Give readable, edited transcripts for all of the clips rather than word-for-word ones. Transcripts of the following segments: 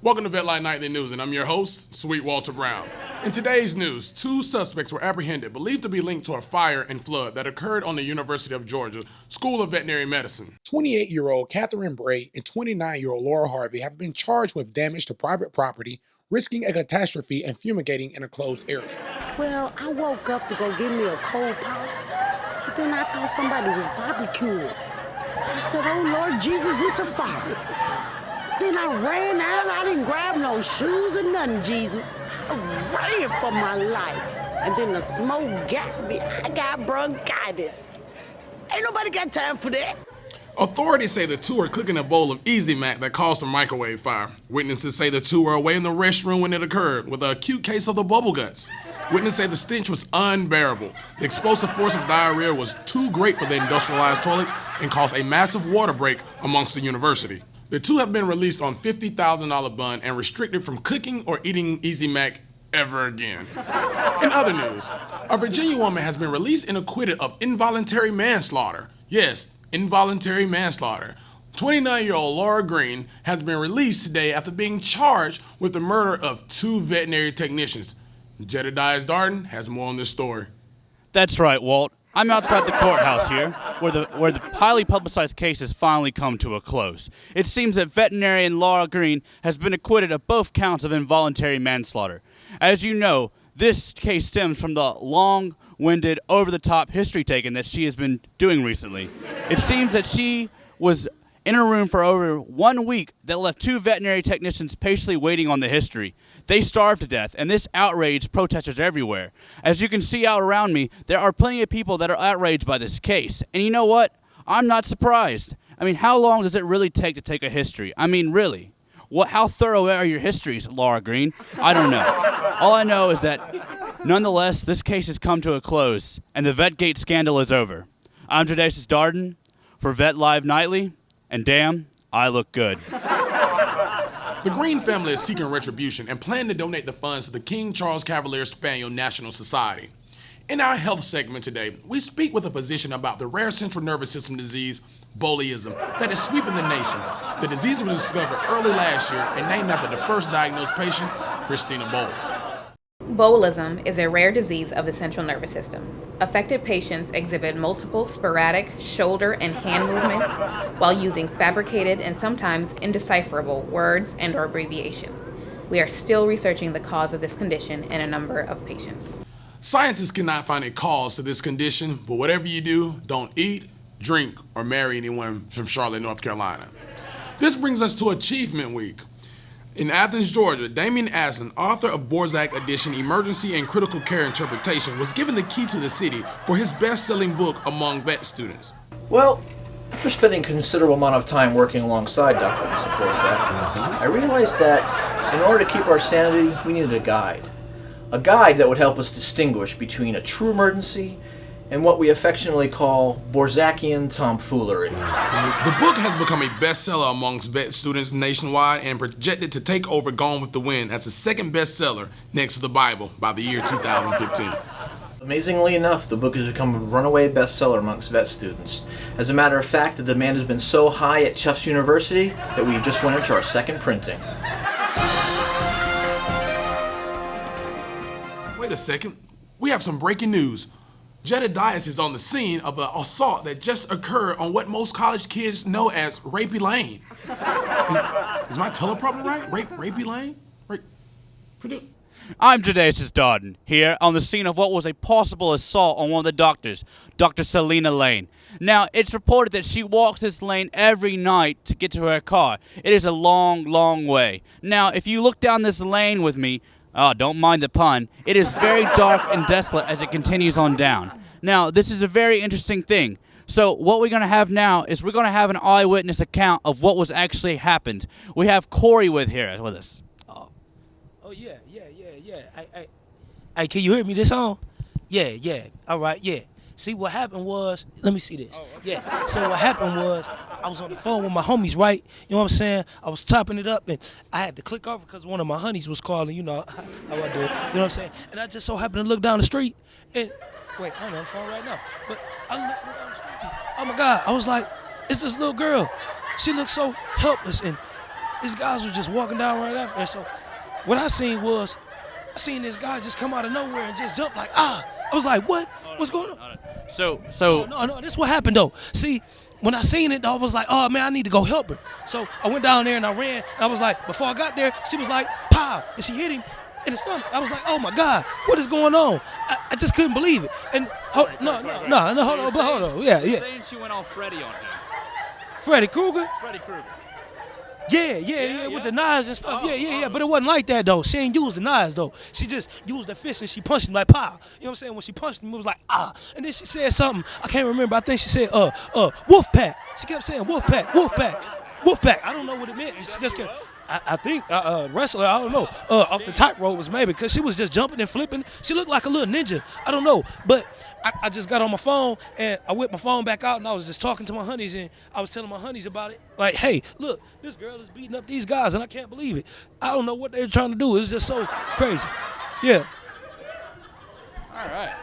Welcome to Vetline Nightly News, and I'm your host, Sweet Walter Brown. In today's news, 2 suspects were apprehended, believed to be linked to a fire and flood that occurred on the University of Georgia School of Veterinary Medicine. 28-year-old Catherine Bray and 29-year-old Laura Harvey have been charged with damage to private property, risking a catastrophe, and fumigating in a closed area. Well, I woke up to go get me a cold pop, but then I thought somebody was barbecuing. I said, oh Lord Jesus, it's a fire. Then I ran out, I didn't grab no shoes or nothing, Jesus. I ran for my life. And then the smoke got me. I got bronchitis. Ain't nobody got time for that. Authorities say the 2 are cooking a bowl of Easy Mac that caused a microwave fire. Witnesses say the 2 were away in the restroom when it occurred with an acute case of the bubble guts. Witnesses say the stench was unbearable. The explosive force of diarrhea was too great for the industrialized toilets and caused a massive water break amongst the university. The 2 have been released on $50,000 bond and restricted from cooking or eating Easy Mac ever again. In other news, a Virginia woman has been released and acquitted of involuntary manslaughter. Yes, involuntary manslaughter. 29-year-old Laura Green has been released today after being charged with the murder of 2 veterinary technicians. Jedediah Darden has more on this story. That's right, Walt. I'm outside the courthouse here, where the highly publicized case has finally come to a close. It seems that veterinarian Laura Green has been acquitted of both counts of involuntary manslaughter. As you know, this case stems from the long-winded, over-the-top history taking that she has been doing recently. It seems that she was in a room for over 1 week that left 2 veterinary technicians patiently waiting on the history. They starved to death, and this outraged protesters everywhere. As you can see out around me, there are plenty of people that are outraged by this case. And you know what? I'm not surprised. I mean, how long does it really take to take a history? I mean, really? How thorough are your histories, Laura Green? I don't know. All I know is that, nonetheless, this case has come to a close, and the VetGate scandal is over. I'm Jedediah Darden for Vet Live Nightly, and damn, I look good. The Green family is seeking retribution and plan to donate the funds to the King Charles Cavalier Spaniel National Society. In our health segment today, we speak with a physician about the rare central nervous system disease, boleism, that is sweeping the nation. The disease was discovered early last year and named after the first diagnosed patient, Christina Bowles. Botulism is a rare disease of the central nervous system. Affected patients exhibit multiple sporadic shoulder and hand movements while using fabricated and sometimes indecipherable words and or abbreviations. We are still researching the cause of this condition in a number of patients. Scientists cannot find a cause to this condition, but whatever you do, don't eat, drink, or marry anyone from Charlotte, North Carolina. This brings us to Achievement Week. In Athens, Georgia, Damien Aslan, author of Borczak Edition Emergency and Critical Care Interpretation, was given the key to the city for his best-selling book among vet students. Well, after spending a considerable amount of time working alongside Dr. Lisa Borczak, I realized that in order to keep our sanity, we needed a guide. A guide that would help us distinguish between a true emergency and what we affectionately call Borzackian tomfoolery. The book has become a bestseller amongst vet students nationwide and projected to take over Gone with the Wind as the second bestseller next to the Bible by the year 2015. Amazingly enough, the book has become a runaway bestseller amongst vet students. As a matter of fact, the demand has been so high at Tufts University that we just went into our second printing. Wait a second, we have some breaking news. Jedediah is on the scene of an assault that just occurred on what most college kids know as Rapey Lane. Is my teleprompter right? Rapey Lane? I'm Jedediah Darden, here on the scene of what was a possible assault on one of the doctors, Dr. Selena Lane. Now, it's reported that she walks this lane every night to get to her car. It is a long, long way. Now, if you look down this lane with me, don't mind the pun, it is very dark and desolate as it continues on down. Now, this is a very interesting thing. So what we're going to have now is we're going to have an eyewitness account of what was actually happened. We have Corey with us. Oh yeah. Hey, can you hear me this on? Yeah. All right, yeah. See, what happened was, let me see this. Oh, okay. Yeah, so what happened was, I was on the phone with my homies, right? You know what I'm saying? I was topping it up, and I had to click over because one of my honeys was calling, you know how I do it. You know what I'm saying? And I just so happened to look down the street, and, wait, I'm on the phone right now. But I looked down the street, and, oh my God, I was like, it's this little girl. She looks so helpless, and these guys were just walking down right after. And so what I seen was, I seen this guy just come out of nowhere and just jump like, ah. I was like, what? What's going on? So No, this what happened though. See, when I seen it, I was like, oh man, I need to go help her. So I went down there and I ran. And I was like, before I got there, she was like, pow, and she hit him in the stomach. I was like, oh my God, what is going on? I just couldn't believe it. And hold on, yeah. saying she went all Freddy on him. Freddy Krueger? Freddy Krueger. Yeah, with the knives and stuff. Yeah. But it wasn't like that though. She ain't used the knives though. She just used the fist and she punched him like pow. You know what I'm saying? When she punched him, it was like ah. And then she said something. I can't remember. I think she said wolf pack. She kept saying wolf pack. I don't know what it meant. She just kept. I think wrestler. I don't know. Off the tightrope was maybe because she was just jumping and flipping. She looked like a little ninja. I don't know, but I just got on my phone and I whipped my phone back out and I was just talking to my honeys and I was telling my honeys about it. Like, hey, look, this girl is beating up these guys and I can't believe it. I don't know what they're trying to do. It's just so crazy. Yeah. All right.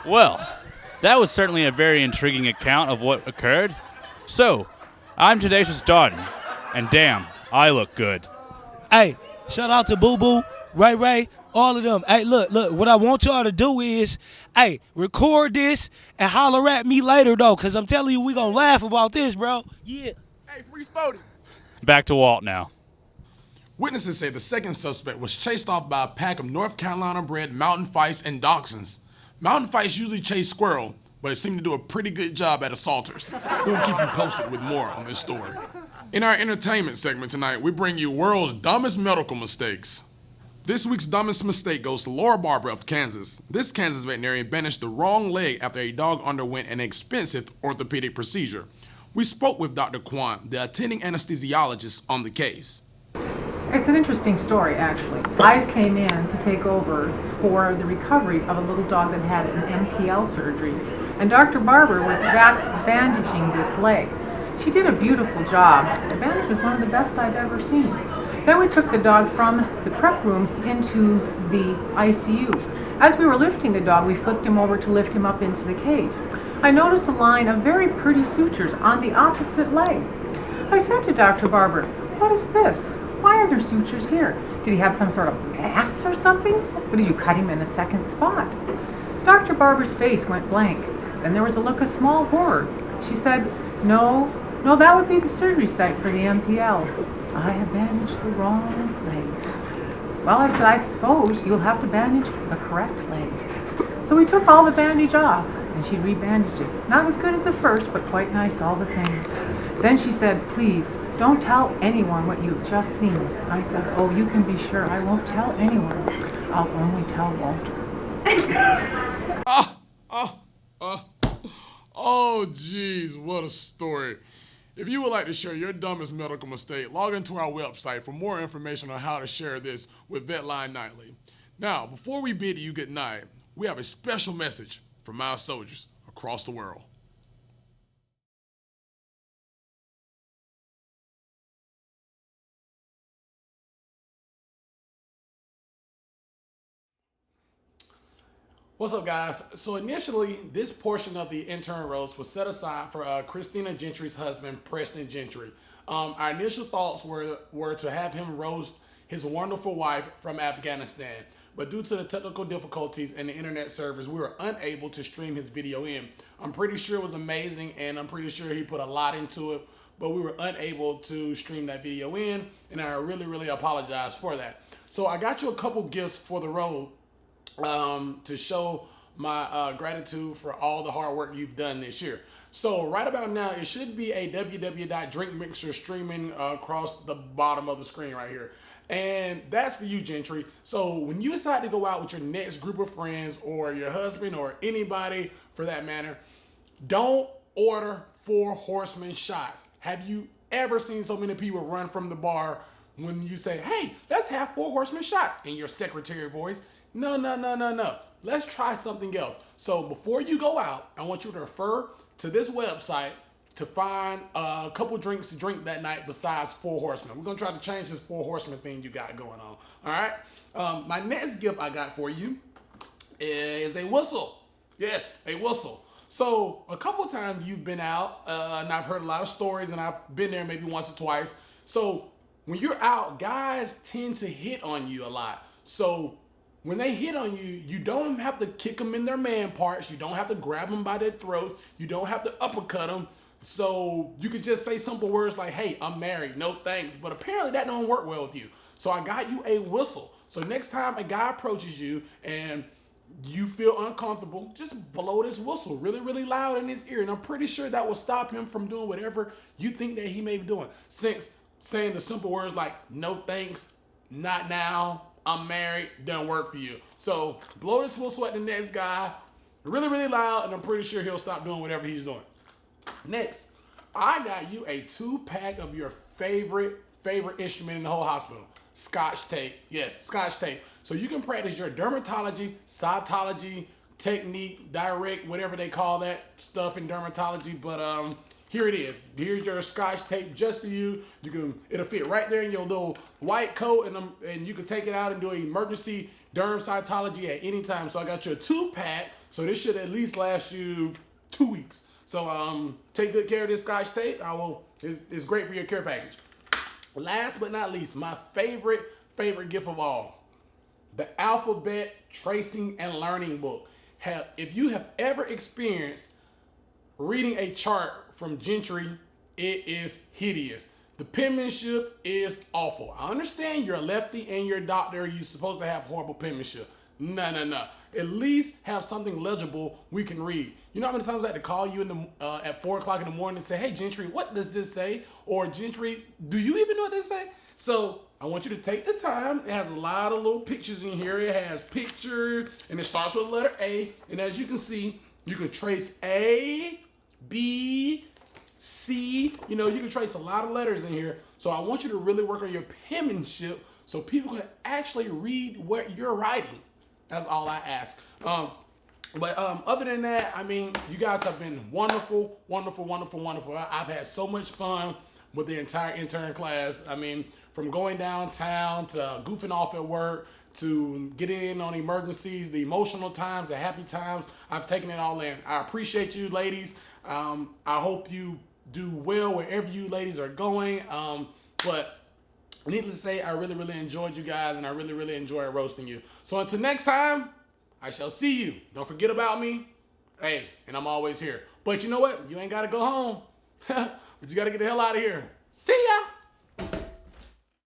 Well, that was certainly a very intriguing account of what occurred. So, I'm Tadacious Darden, and damn, I look good. Hey, shout out to Boo Boo, Ray, all of them. Hey, look, what I want y'all to do is, hey, record this and holler at me later, though, because I'm telling you, we going to laugh about this, bro. Yeah. Hey, free Spody. Back to Walt now. Witnesses say the second suspect was chased off by a pack of North Carolina-bred mountain feist and dachshunds. Mountain feists usually chase squirrel, but it seemed to do a pretty good job at assaulters. We'll keep you posted with more on this story. In our entertainment segment tonight, we bring you world's dumbest medical mistakes. This week's dumbest mistake goes to Laura Barber of Kansas. This Kansas veterinarian bandaged the wrong leg after a dog underwent an expensive orthopedic procedure. We spoke with Dr. Kwan, the attending anesthesiologist, on the case. It's an interesting story, actually. I came in to take over for the recovery of a little dog that had an MPL surgery, and Dr. Barber was bandaging this leg. She did a beautiful job. The bandage was one of the best I've ever seen. Then we took the dog from the prep room into the ICU. As we were lifting the dog, we flipped him over to lift him up into the cage. I noticed a line of very pretty sutures on the opposite leg. I said to Dr. Barber, "What is this? Why are there sutures here? Did he have some sort of mass or something? Or did you cut him in a second spot?" Dr. Barber's face went blank. Then there was a look of small horror. She said, No, that would be the surgery site for the MPL. I have bandaged the wrong leg. Well, I said, I suppose you'll have to bandage the correct leg. So we took all the bandage off, and she rebandaged it. Not as good as the first, but quite nice all the same. Then she said, "Please, don't tell anyone what you've just seen." I said, "Oh, you can be sure I won't tell anyone. I'll only tell Walter." Oh, geez, what a story. If you would like to share your dumbest medical mistake, log into our website for more information on how to share this with Vetline Nightly. Now, before we bid you good night, we have a special message from our soldiers across the world. What's up, guys? So initially, this portion of the intern roast was set aside for Christina Gentry's husband, Preston Gentry. Our initial thoughts were to have him roast his wonderful wife from Afghanistan, but due to the technical difficulties and the internet servers, we were unable to stream his video in. I'm pretty sure it was amazing, and I'm pretty sure he put a lot into it, but we were unable to stream that video in, and I really apologize for that. So I got you a couple gifts for the road. To show my gratitude for all the hard work you've done this year. So right about now, it should be a www.drinkmixer streaming across the bottom of the screen right here. And that's for you, Gentry. So when you decide to go out with your next group of friends or your husband or anybody for that matter, don't order 4 Horsemen shots. Have you ever seen so many people run from the bar when you say, "Hey, let's have 4 Horsemen shots" in your secretary voice? No. Let's try something else. So before you go out, I want you to refer to this website to find a couple drinks to drink that night besides 4 Horsemen. We're going to try to change this 4 Horsemen thing you got going on. All right? My next gift I got for you is a whistle. Yes, a whistle. So a couple times you've been out, and I've heard a lot of stories, and I've been there maybe once or twice. So when you're out, guys tend to hit on you a lot. So when they hit on you, you don't have to kick them in their man parts. You don't have to grab them by their throat. You don't have to uppercut them. So you could just say simple words like, hey, I'm married, no thanks. But apparently that don't work well with you. So I got you a whistle. So next time a guy approaches you and you feel uncomfortable, just blow this whistle really, really loud in his ear. And I'm pretty sure that will stop him from doing whatever you think that he may be doing. Since saying the simple words like, no thanks, not now, I'm married, doesn't work for you. So blow this whistle at the next guy really, really loud, and I'm pretty sure he'll stop doing whatever he's doing. Next, I got you a 2-pack of your favorite instrument in the whole hospital. Scotch tape. Yes, Scotch tape. So you can practice your dermatology, cytology, technique, direct, whatever they call that stuff in dermatology. But here it is. Here's your Scotch tape just for you. It'll fit right there in your little white coat, and you can take it out and do emergency derm cytology at any time. So I got your 2-pack. So this should at least last you 2 weeks. So take good care of this Scotch tape. It's great for your care package. Last but not least, my favorite gift of all, the Alphabet Tracing and Learning book. If you have ever experienced reading a chart from Gentry, it is hideous. The penmanship is awful. I understand you're a lefty and you're a doctor. You're supposed to have horrible penmanship. No. At least have something legible we can read. You know how many times I had to call you at 4 o'clock in the morning and say, hey, Gentry, what does this say? Or Gentry, do you even know what this say? So I want you to take the time. It has a lot of little pictures in here. It has picture, and it starts with the letter A. And as you can see, you can trace A, B, C. You can trace a lot of letters in here. So I want you to really work on your penmanship so people can actually read what you're writing. That's all I ask. But other than that, I mean, you guys have been wonderful. I've had so much fun with the entire intern class. I mean, from going downtown to goofing off at work to getting in on emergencies, the emotional times, the happy times, I've taken it all in. I appreciate you, ladies. I hope you do well wherever you ladies are going. But needless to say, I really, really enjoyed you guys, and I really, really enjoyed roasting you. So until next time, I shall see you. Don't forget about me. Hey, and I'm always here. But you know what? You ain't got to go home. But you got to get the hell out of here. See ya.